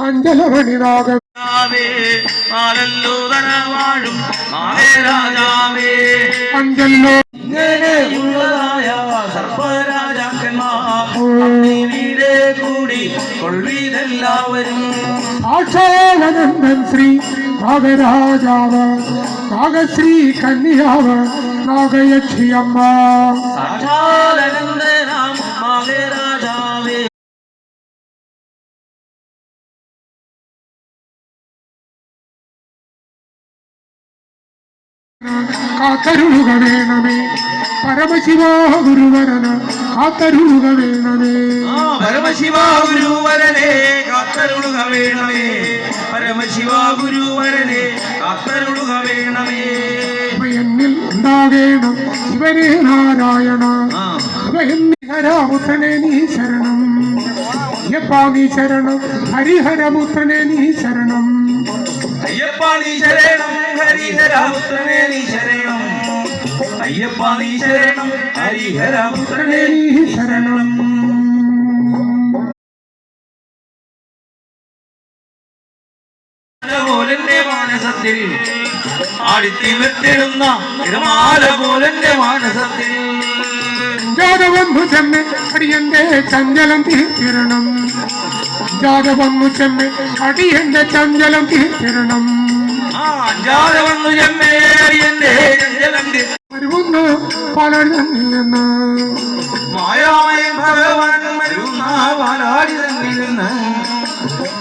അഞ്ചലമണിനാഗേ വാഴും രാജാവേ അഞ്ചല്ലോ ഇങ്ങനെയുള്ളതായ സർപ്പരാജാക്കന്മാർ കൂടി കൊള്ളിതെല്ലാവരും സാക്ഷാനന്ദൻ ശ്രീ നാഗരാജാവ് നാഗശ്രീ കന്യാവ് നാഗയക്ഷിയമ്മ സാക്ഷാനന്ദനാം നാഗരാജാവേ കാത്തരുളുക വേണമേ പരമശിവ ഗുരുവരന കാത്തരുളുക വേണമേ പരമശിവ ഗുരുവരനെ കാത്തരുളുക വേണമേ പരമശിവ ഗുരുവരനെ കാത്തരുളുക വേണമേ എന്നിൽ ഉണ്ടാകേണം ശിവനേ നാരായണ ഹരിഹരപുത്രനെ നീ ശരണം അയ്യപ്പ നീ ശരണം ഹരിഹരപുത്രനെ നീ ശരണം അയ്യപ്പ നീ ശരണം ഹരിഹരപുത്രനെ നീ ശരണം അയ്യപ്പ നീ ശരണം ഹരിഹരപുത്രനെ നീ ശരണം പോലെന്റെ മാനസത്തിൽ ആടിത്തിമിർത്തിടുന്ന തിരുമാല പോലെന്റെ മാനസത്തിൽ ജാതവന്നു ചെമ്മെ അടിയന്റെ ചഞ്ചലം തീർത്തിരണം ജാതവന്നു ചെമ്മെ അടിയന്റെ ചഞ്ചലം തീർത്തിരണം ജാതവന്നു ചെമ്മെ അടിയന്റെ ചഞ്ചലം വരുന്ന പാലാടിതന്നിൽ നിന്ന് മായാമയൻ ഭഗവാൻ വരുന്ന പാലാടിതന്നിൽ നിന്ന്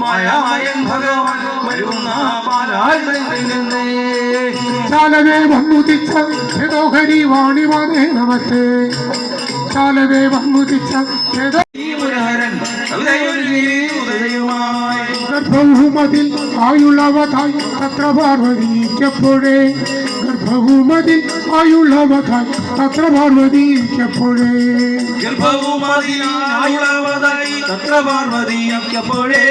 മായാമയൻ ഭഗവാൻ വരുന്ന പാലാടിതന്നിൽ നിന്ന് ചാലവേ വന്നുദിച്ച ഹരി വാണിവാദേ നമസ്തേ ചാലവേ വന്നുദിച്ച ഗർഭവുമതിൽ ആയുള്ളവതായി തത്ര പാർവതിക്കെപ്പോഴേ ഗർഭവുമതിൽ ആയുള്ളവതായി തത്ര പാർവതിക്കെപ്പോഴേ ഗർഭവുമതിൽ ആയുള്ളവതായി തത്ര പാർവതിക്കെപ്പോഴേ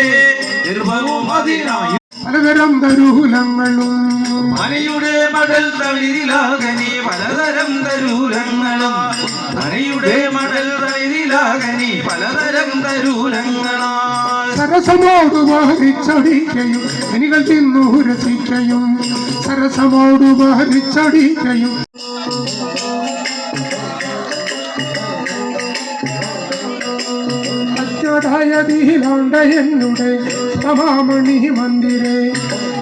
ഗർഭവുമതിലായി പലതരം തരൂലങ്ങളും മനയുടെ മടൽ തളിരിലാകനി പലതരം തരൂലങ്ങളും മനയുടെ മടൽ തളിരിലാകനി പലതരം തരൂലങ്ങളാൽ സരസമോട് ബഹരിച്ചടിക്കയും എനികൾ തിന്നു രസിക്കയും സരസമോട് ബഹരിച്ചടിക്കയും അജ്ഞാതായതിലാണ്ട എന്നുടെ തമാമണി മന്ദിരേ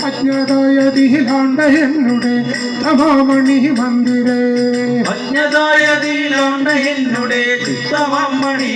അജ്ഞാതായതിലാണ്ട എന്നുടെ തമാമണി മന്ദിരേ അജ്ഞാതായതിലാണ്ട എന്നുടെ തമാമണി